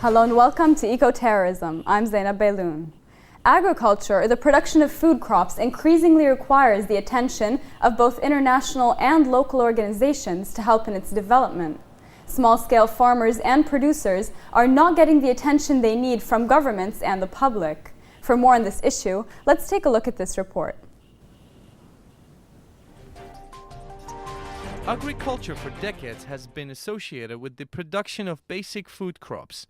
Hello and welcome to Eco-Terrorism. I'm Zeinab Bailoun. Agriculture, or the production of food crops, increasingly requires the attention of both international and local organizations to help in its development. Small-scale farmers and producers are not getting the attention they need from governments and the public. For more on this issue, let's take a look at this report. Agriculture for decades has been associated with the production of basic food crops.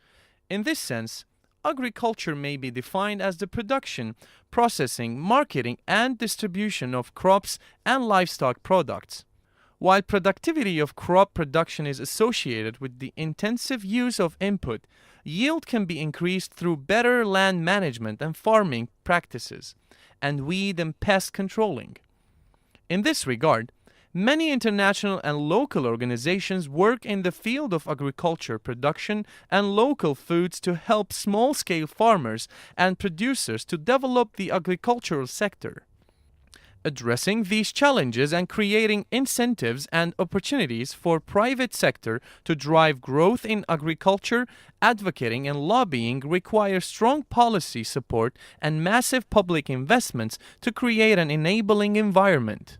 In this sense, agriculture may be defined as the production, processing, marketing, and distribution of crops and livestock products. While productivity of crop production is associated with the intensive use of input, yield can be increased through better land management and farming practices, and weed and pest controlling. In this regard, many international and local organizations work in the field of agriculture production and local foods to help small-scale farmers and producers to develop the agricultural sector. Addressing these challenges and creating incentives and opportunities for private sector to drive growth in agriculture, advocating and lobbying require strong policy support and massive public investments to create an enabling environment.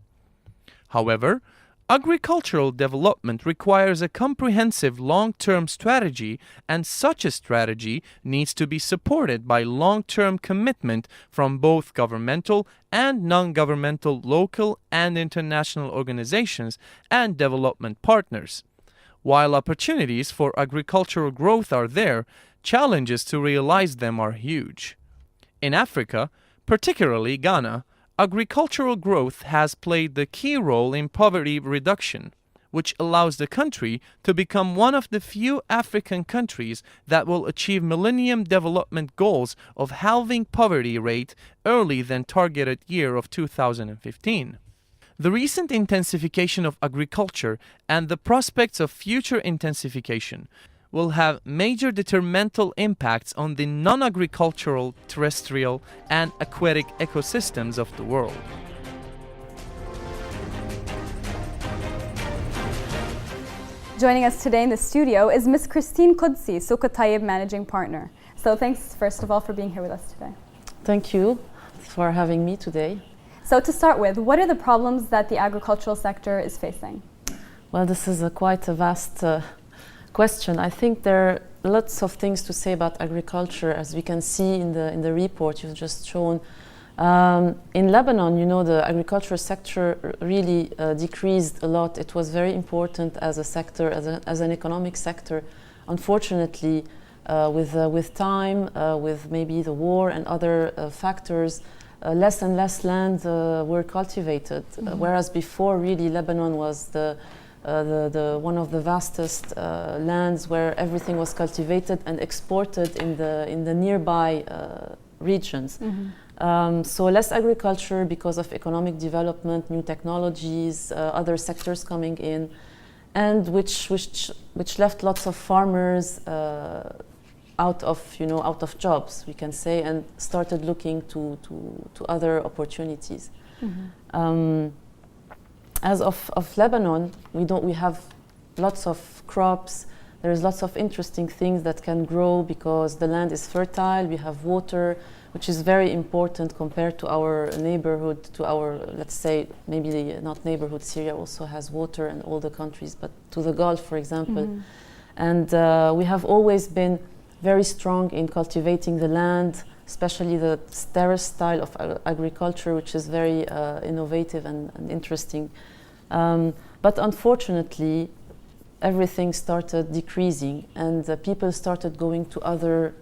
However, agricultural development requires a comprehensive long-term strategy, and such a strategy needs to be supported by long-term commitment from both governmental and non-governmental local and international organizations and development partners. While opportunities for agricultural growth are there, challenges to realize them are huge. In Africa, particularly Ghana, agricultural growth has played the key role in poverty reduction, which allows the country to become one of the few African countries that will achieve Millennium Development Goals of halving poverty rate early than targeted year of 2015. The recent intensification of agriculture and the prospects of future intensification will have major detrimental impacts on the non-agricultural, terrestrial, and aquatic ecosystems of the world. Joining us today in the studio is Ms. Christine Qudsi, Souq Tayyib Managing Partner. So thanks first of all for being here with us today. Thank you for having me today. So to start with, what are the problems that the agricultural sector is facing? Well, this is quite a vast question. I think there are lots of things to say about agriculture, as we can see in the report you've just shown. In Lebanon, you know, the agricultural sector really decreased a lot. It was very important as a sector, as an economic sector. Unfortunately, with time, with maybe the war and other factors, less and less land were cultivated. Whereas before, really, Lebanon was the one of the vastest lands where everything was cultivated and exported in the nearby regions. So less agriculture because of economic development, new technologies, other sectors coming in, and which left lots of farmers out of jobs, we can say, and started looking to other opportunities. As of Lebanon, we have lots of crops. There's lots of interesting things that can grow because the land is fertile. We have water, which is very important compared to our neighborhood, to our, let's say, maybe not neighborhood, Syria also has water and all the countries, but to the Gulf, for example. And we have always been very strong in cultivating the land, especially the terrace style of agriculture, which is very innovative and interesting. But unfortunately, everything started decreasing, and people started going to other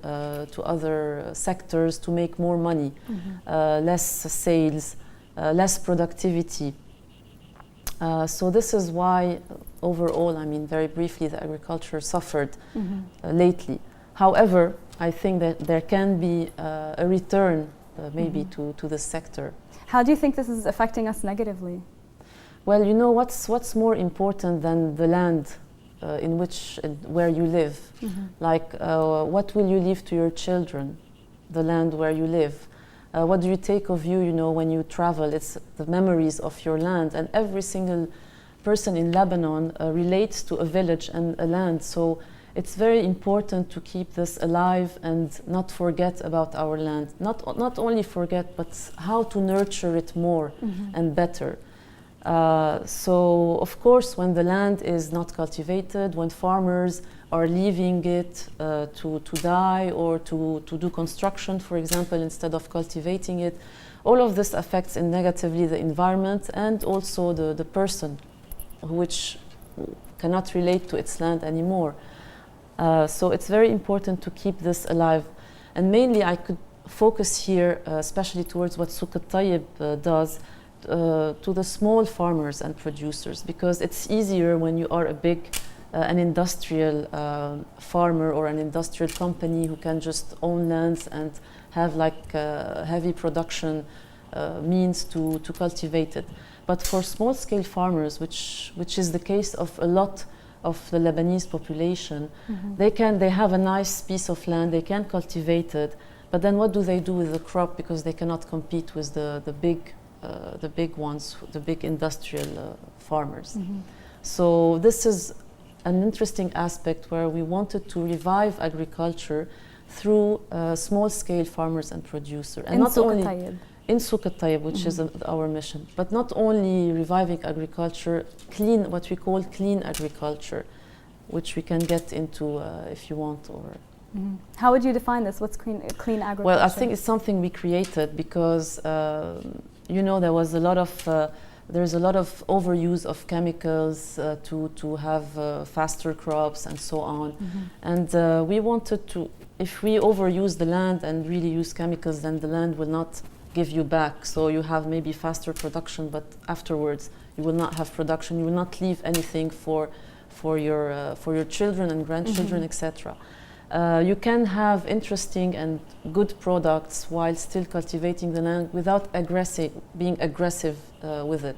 sectors to make more money, less sales, less productivity. So this is why, overall, I mean, very briefly, the agriculture suffered lately. However, I think that there can be a return maybe to the sector. How do you think this is affecting us negatively? Well, you know, what's more important than the land where you live? Like, what will you leave to your children? The land where you live. What do you take of you, you know, when you travel? It's the memories of your land, and every single person in Lebanon relates to a village and a land. So it's very important to keep this alive and not forget about our land. Not only forget, but how to nurture it more and better. So, of course, when the land is not cultivated, when farmers are leaving it to die or to do construction, for example, instead of cultivating it, all of this affects negatively the environment and also the person, which cannot relate to its land anymore. So it's very important to keep this alive. And mainly I could focus here, especially towards what Souk al-Tayyib does, to the small farmers and producers, because it's easier when you are a big, an industrial farmer or an industrial company who can just own lands and have like heavy production means to cultivate it. But for small-scale farmers, which is the case of a lot of the Lebanese population, they have a nice piece of land, they can cultivate it, but then what do they do with the crop, because they cannot compete with the big ones, the big industrial farmers. So this is an interesting aspect where we wanted to revive agriculture through small-scale farmers and producers. And not only in Souk al-Tayyib, which is our mission, but not only reviving agriculture, what we call clean agriculture, which we can get into if you want. Or how would you define this? What's clean agriculture? Well, I think it's something we created because you know, there's a lot of overuse of chemicals to have faster crops and so on. And we wanted to, if we overuse the land and really use chemicals, then the land will not give you back. So you have maybe faster production, but afterwards you will not have production. You will not leave anything for your children and grandchildren, etc. You can have interesting and good products while still cultivating the land without being aggressive with it.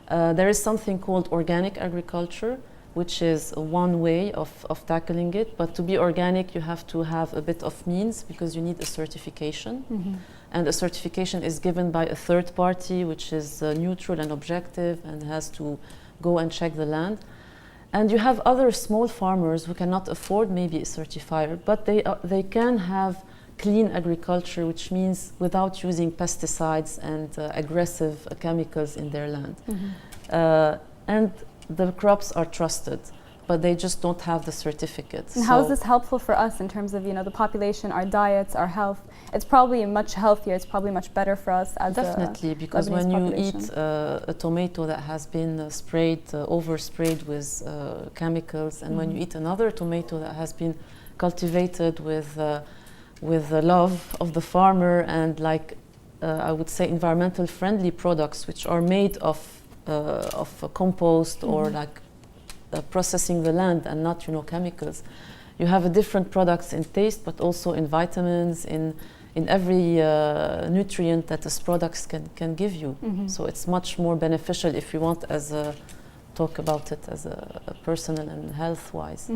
There is something called organic agriculture, which is one way of tackling it. But to be organic, you have to have a bit of means, because you need a certification. And a certification is given by a third party, which is neutral and objective and has to go and check the land. And you have other small farmers who cannot afford maybe a certifier, but they can have clean agriculture, which means without using pesticides and aggressive chemicals in their land. And the crops are trusted, but they just don't have the certificates. And how is this helpful for us in terms of, you know, the population, our diets, our health? It's probably much healthier, it's probably much better for us as definitely, because when you eat a tomato that has been oversprayed with chemicals, and when you eat another tomato that has been cultivated with the love of the farmer and I would say environmental friendly products, which are made of a compost or processing the land and not, you know, chemicals. You have a different products in taste, but also in vitamins, in every nutrient that this products can give you. So it's much more beneficial if you want talk about it as a personal and health-wise.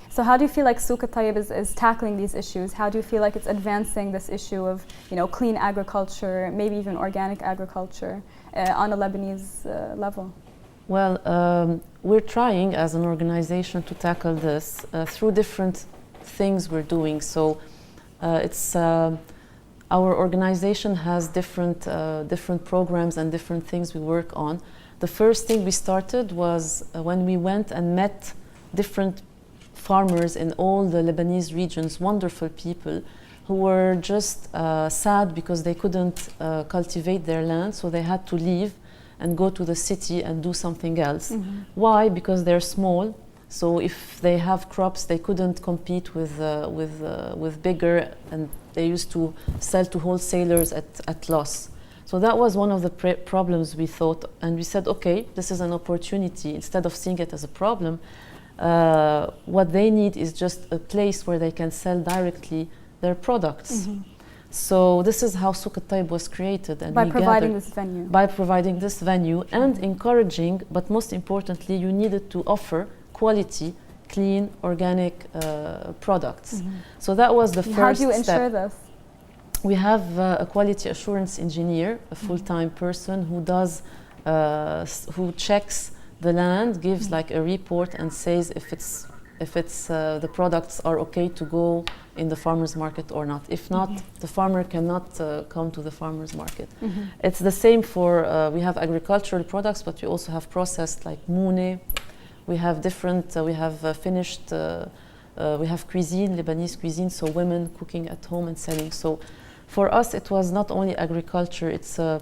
So how do you feel like Souk al-Tayyib is tackling these issues? How do you feel like it's advancing this issue of, you know, clean agriculture, maybe even organic agriculture on a Lebanese level? Well, we're trying as an organization to tackle this through different things we're doing. So it's our organization has different programs and different things we work on. The first thing we started was when we went and met different farmers in all the Lebanese regions, wonderful people who were just sad because they couldn't cultivate their land, so they had to leave and go to the city and do something else. Why? Because they're small, so if they have crops, they couldn't compete with bigger, and they used to sell to wholesalers at loss. So that was one of the problems we thought, and we said, okay, this is an opportunity. Instead of seeing it as a problem, what they need is just a place where they can sell directly their products. So this is how Souk al-Tayyib was created. And by providing this venue. By providing this venue and encouraging, but most importantly, you needed to offer quality, clean, organic products. So that was the first step. How do you ensure this? We have a quality assurance engineer, a full-time person who does, who checks the land, gives like a report and says if it's if it's the products are okay to go in the farmer's market or not. If not, the farmer cannot come to the farmer's market. It's the same for, we have agricultural products, but we also have processed like moune. We have different, we have finished, we have cuisine, Lebanese cuisine, so women cooking at home and selling. So for us, it was not only agriculture, it's a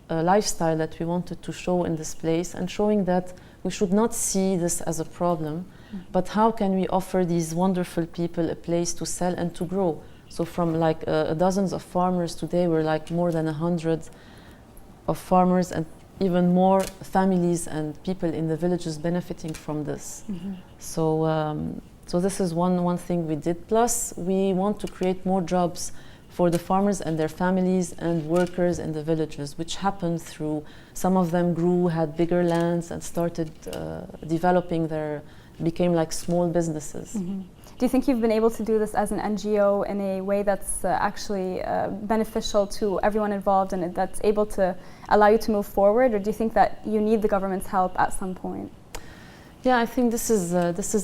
lifestyle that we wanted to show in this place, and showing that we should not see this as a problem, but how can we offer these wonderful people a place to sell and to grow? So from like dozens of farmers today, we're like more than 100 of farmers, and even more families and people in the villages benefiting from this. So this is one thing we did. Plus, we want to create more jobs for the farmers and their families and workers in the villages, which happened through, some of them grew, had bigger lands, and started developing became like small businesses. Do you think you've been able to do this as an NGO in a way that's actually beneficial to everyone involved, and that's able to allow you to move forward, or do you think that you need the government's help at some point? Yeah, I think this is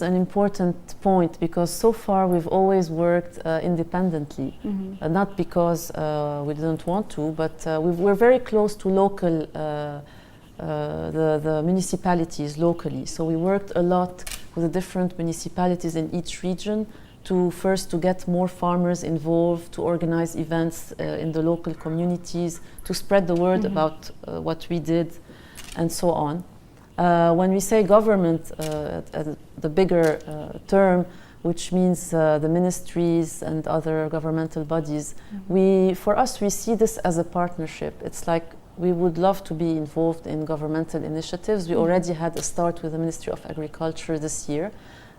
an important point, because so far we've always worked independently, not because we didn't want to, but we're very close to local, the municipalities locally. So we worked a lot with the different municipalities in each region to get more farmers involved, to organize events in the local communities, to spread the word about what we did, and so on. When we say government, the bigger term, which means the ministries and other governmental bodies, for us, we see this as a partnership. It's like we would love to be involved in governmental initiatives. We already had a start with the Ministry of Agriculture this year.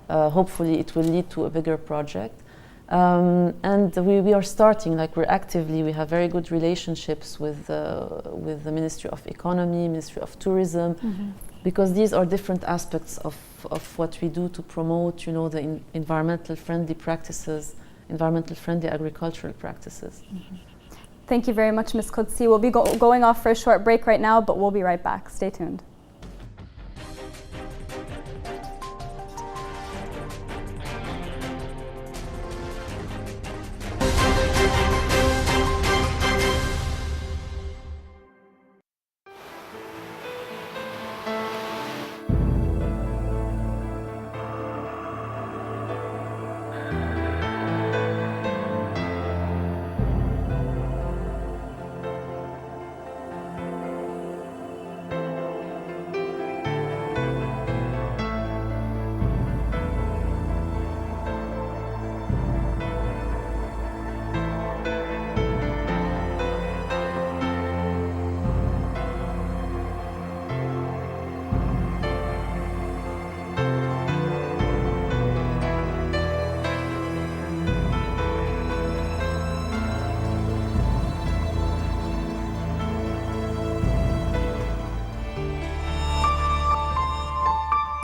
Hopefully it will lead to a bigger project. And we are starting, like we have very good relationships with the Ministry of Economy, Ministry of Tourism, because these are different aspects of what we do to promote, the environmental friendly practices, environmental friendly agricultural practices. Thank you very much, Ms. Qudsi. We'll be going off for a short break right now, but we'll be right back. Stay tuned.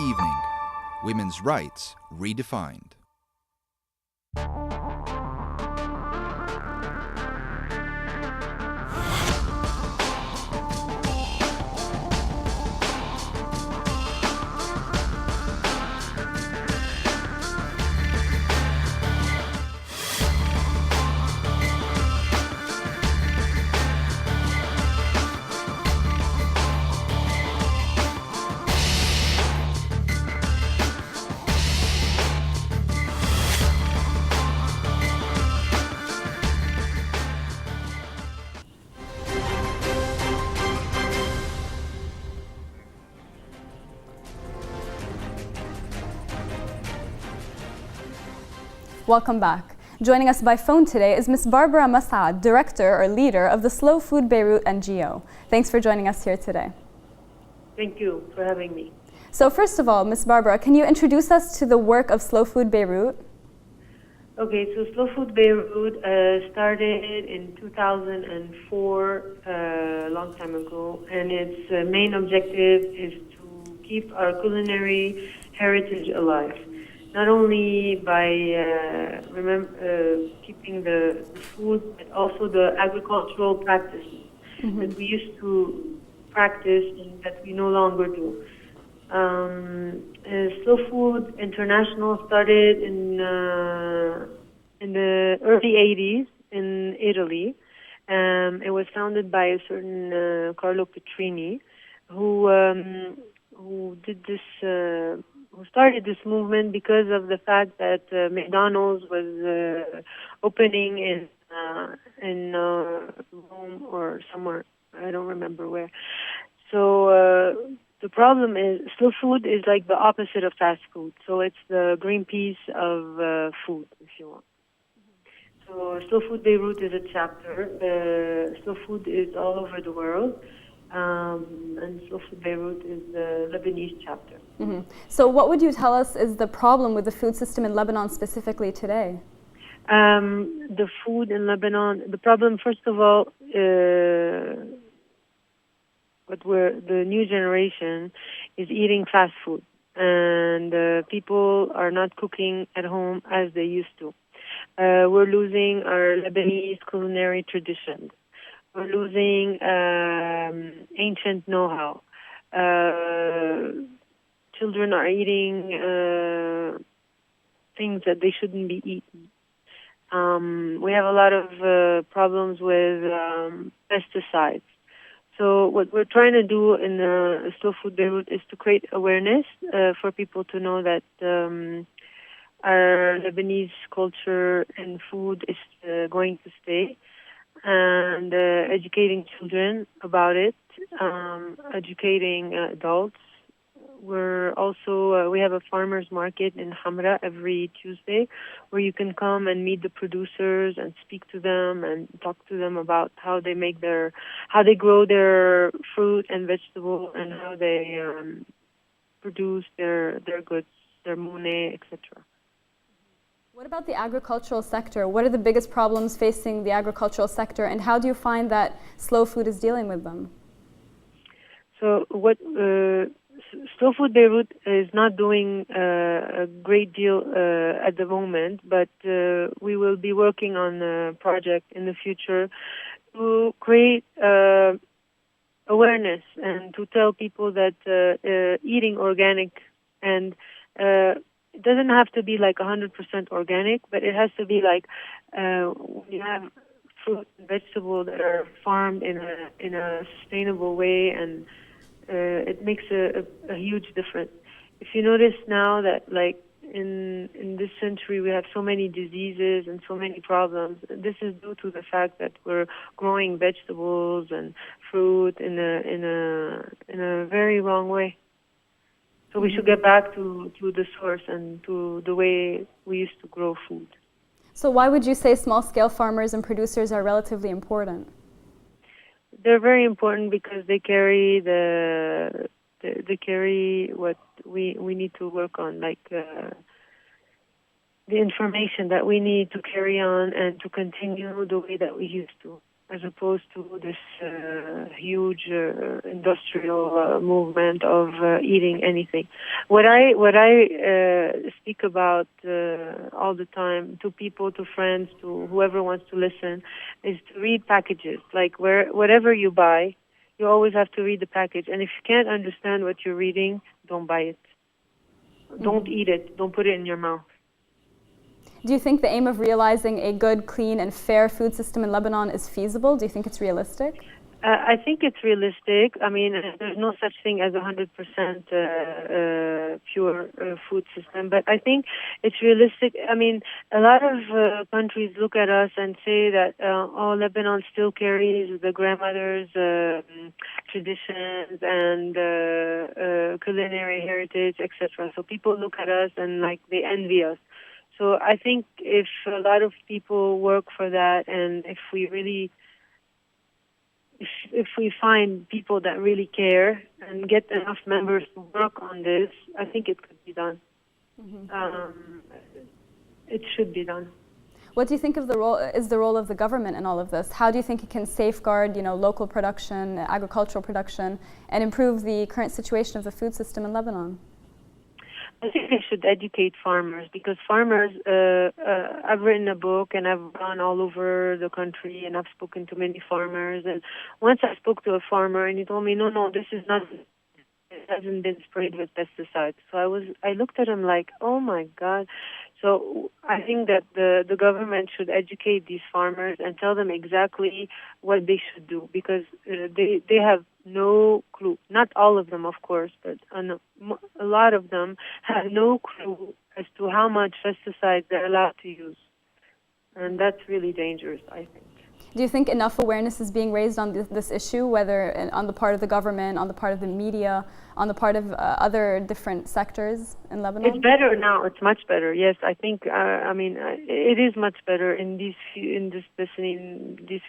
Evening. Women's rights redefined. Welcome back. Joining us by phone today is Ms. Barbara Mas'ad, Director or Leader of the Slow Food Beirut NGO. Thanks for joining us here today. Thank you for having me. So first of all, Ms. Barbara, can you introduce us to the work of Slow Food Beirut? Okay, so Slow Food Beirut started in 2004, a long time ago, and its main objective is to keep our culinary heritage alive. Not only by keeping the food, but also the agricultural practices that we used to practice and that we no longer do. Slow Food International started in the early 80s in Italy. It was founded by a certain Carlo Petrini, who did this, who started this movement because of the fact that McDonald's was opening in Rome or somewhere, I don't remember where. So the problem is slow food is like the opposite of fast food. So it's the Greenpeace of food, if you want. So Slow Food Beirut is a chapter. Slow Food is all over the world. And Slow Food Beirut is the Lebanese chapter. Mm-hmm. So what would you tell us is the problem with the food system in Lebanon specifically today? The food in Lebanon, the problem, first of all, the new generation is eating fast food. And people are not cooking at home as they used to. We're losing our Lebanese culinary traditions. We're losing ancient know-how. Children are eating things that they shouldn't be eating. We have a lot of problems with pesticides. So what we're trying to do in Slow Food Beirut is to create awareness for people to know that our Lebanese culture and food is going to stay, and educating children about it, educating adults. We're also we have a farmers market in Hamra every Tuesday, where you can come and meet the producers and speak to them and talk to them about how they grow their fruit and vegetable and how they produce their goods, their money, etc. What about the agricultural sector? What are the biggest problems facing the agricultural sector, and how do you find that Slow Food is dealing with them? So what Slow Food Beirut is not doing a great deal at the moment, but we will be working on a project in the future to create awareness and to tell people that eating organic and it doesn't have to be like 100% organic, but it has to be like when you have fruit and vegetables that are farmed in a sustainable way, and it makes a huge difference. If you notice now that like in this century we have so many diseases and so many problems, this is due to the fact that we're growing vegetables and fruit in a very wrong way. So we should get back to the source and to the way we used to grow food. So why would you say small-scale farmers and producers are relatively important? They're very important because they carry they carry what we need to work on, like the information that we need to carry on and to continue the way that we used to, as opposed to this huge industrial movement of eating anything. What I speak about all the time to people, to friends, to whoever wants to listen, is to read packages. Like whatever you buy, you always have to read the package. And if you can't understand what you're reading, don't buy it. Don't eat it. Don't put it in your mouth. Do you think the aim of realizing a good, clean, and fair food system in Lebanon is feasible? Do you think it's realistic? I think it's realistic. I mean, there's no such thing as 100% pure food system, but I think it's realistic. I mean, a lot of countries look at us and say that, Lebanon still carries the grandmother's traditions and culinary heritage, etc. So people look at us and like they envy us. So I think if a lot of people work for that, and if we find people that really care and get enough members to work on this, I think it could be done. It should be done. What do you think of the role of the government in all of this? How do you think it can safeguard, local production, agricultural production, and improve the current situation of the food system in Lebanon? I think they should educate farmers, because farmers, I've written a book and I've gone all over the country and I've spoken to many farmers. And once I spoke to a farmer and he told me, no, this is not it hasn't been sprayed with pesticides. So I looked at him like, oh my God. So I think that the government should educate these farmers and tell them exactly what they should do, because they have no clue. Not all of them, of course, but a lot of them have no clue as to how much pesticides they're allowed to use. And that's really dangerous, I think. Do you think enough awareness is being raised on this issue, whether on the part of the government, on the part of the media, on the part of other different sectors in Lebanon? It's better now. It's much better. Yes, I think. It is much better in these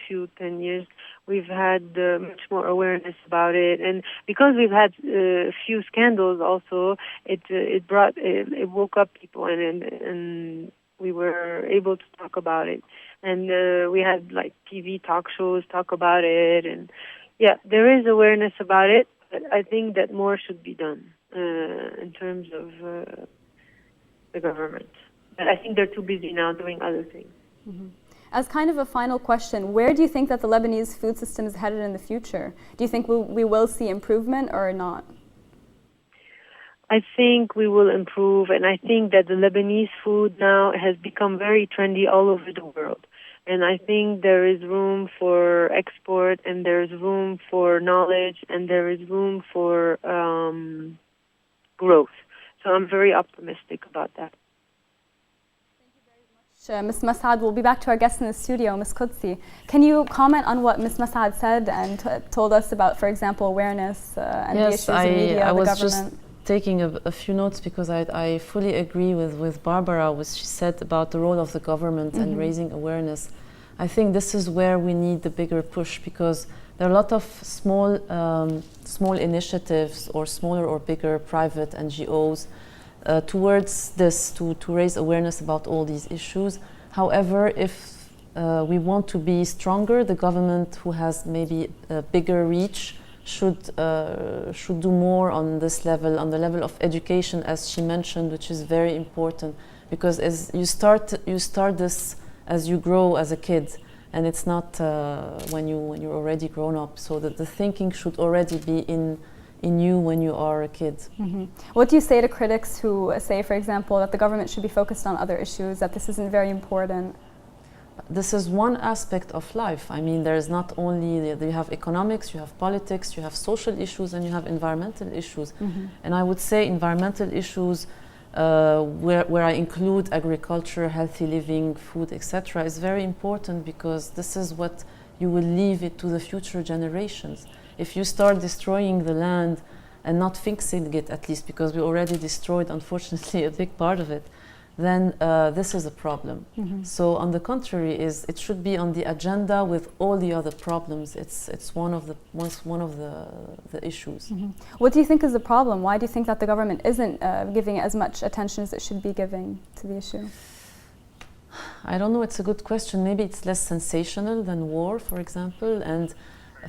few 10 years. We've had much more awareness about it, and because we've had a few scandals, also it woke up people, and we were able to talk about it. And we had like TV talk shows talk about it, and yeah, there is awareness about it. But I think that more should be done in terms of the government. But I think they're too busy now doing other things. Mm-hmm. As kind of a final question, where do you think that the Lebanese food system is headed in the future? Do you think we will see improvement or not? I think we will improve, and I think that the Lebanese food now has become very trendy all over the world. And I think there is room for export, and there is room for knowledge, and there is room for growth. So I'm very optimistic about that. Ms. Masad, we'll be back to our guest in the studio, Ms. Qudsi. Can you comment on what Ms. Masad said and told us about, for example, awareness and the issues in media, I the was government? Just taking a few notes because I fully agree with Barbara, what she said about the role of the government and raising awareness. I think this is where we need the bigger push, because there are a lot of small initiatives or smaller or bigger private NGOs towards this to raise awareness about all these issues. However, if we want to be stronger, the government, who has maybe a bigger reach, should do more on this level, on the level of education, as she mentioned, which is very important, because as you start this as you grow as a kid, and it's not when you're already grown up. So that the thinking should already be in you when you are a kid. Mm-hmm. What do you say to critics who say, for example, that the government should be focused on other issues, that this isn't very important? This is one aspect of life. I mean, there's not only, you have economics, you have politics, you have social issues, and you have environmental issues. And I would say environmental issues, where I include agriculture, healthy living, food, etc., is very important, because this is what you will leave it to the future generations. If you start destroying the land and not fixing it, at least, because we already destroyed, unfortunately, a big part of it, then this is a problem. So on the contrary, it should be on the agenda with all the other problems. It's one of the issues. What do you think is the problem? Why do you think that the government isn't giving as much attention as it should be giving to the issue? I don't know, it's a good question. Maybe it's less sensational than war, for example, and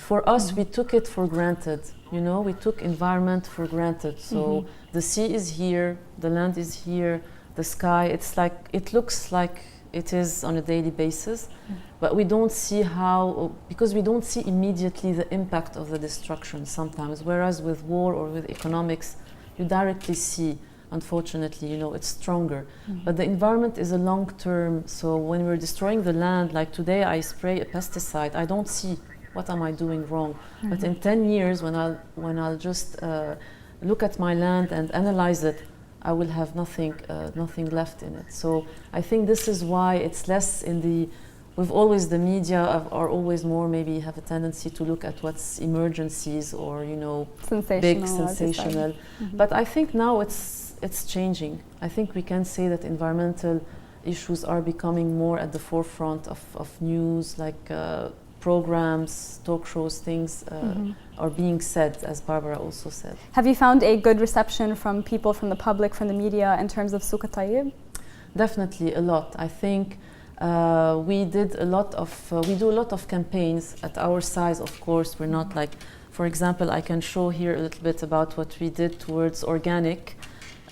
for us, we took it for granted. You know, we took environment for granted. So the sea is here, the land is here, the sky, it looks like it is on a daily basis, but we don't see how, because we don't see immediately the impact of the destruction sometimes, whereas with war or with economics, you directly see, unfortunately, you know, it's stronger. But the environment is a long term, so when we're destroying the land, like today I spray a pesticide, I don't see what am I doing wrong. But in 10 years, when I'll just look at my land and analyze it, I will have nothing left in it. So I think this is why it's less in the, we've always, the media are always more, maybe have a tendency to look at what's emergencies or, you know, big, sensational. But I think now it's changing. I think we can say that environmental issues are becoming more at the forefront of news, like programs, talk shows, things are being said, as Barbara also said. Have you found a good reception from people, from the public, from the media, in terms of Souq al-Tayyib? Definitely a lot. I think we do a lot of campaigns at our size. Of course, we're not like, for example, I can show here a little bit about what we did towards organic.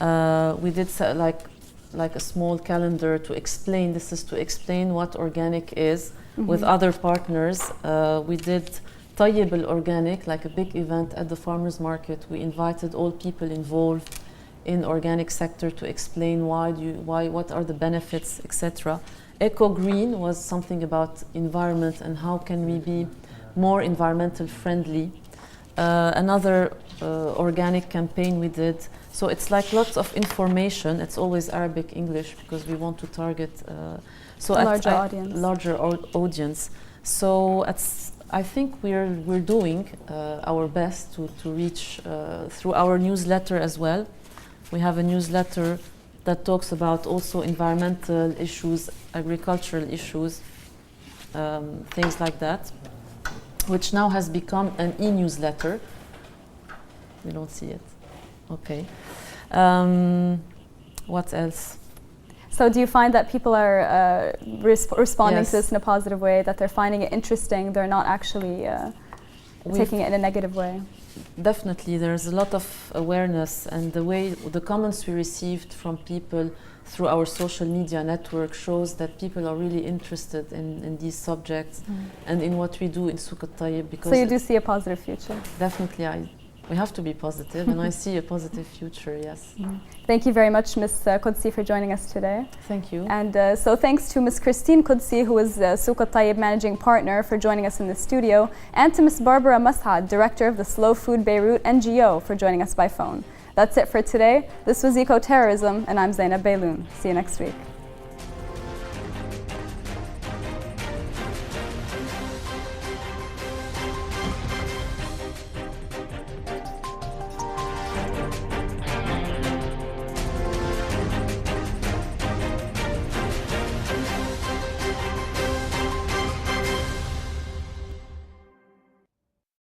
We did like a small calendar to explain. This is to explain what organic is. With other partners, we did Tayyib al-Organic, like a big event at the farmers market. We invited all people involved in organic sector to explain what are the benefits, etc. Eco-Green was something about environment and how can we be more environmental friendly. Another organic campaign we did. So it's like lots of information. It's always Arabic, English, because we want to target a larger audience. So I think we're doing our best to reach through our newsletter as well. We have a newsletter that talks about also environmental issues, agricultural issues, things like that, which now has become an e-newsletter. We don't see it. Okay. What else? So do you find that people are responding Yes. to this in a positive way, that they're finding it interesting, they're not actually taking it in a negative way? Definitely, there's a lot of awareness, and the comments we received from people through our social media network shows that people are really interested in these subjects and in what we do in Souk al-Tayyib. So you do see a positive future? Definitely, we have to be positive, and I see a positive future, yes. Thank you very much, Ms. Qudsi, for joining us today. Thank you. And so thanks to Ms. Christine Qudsi, who is Souk al-Tayyib Managing Partner, for joining us in the studio, and to Ms. Barbara Mas'ad, Director of the Slow Food Beirut NGO, for joining us by phone. That's it for today. This was Eco-Terrorism, and I'm Zeinab Bailoun. See you next week.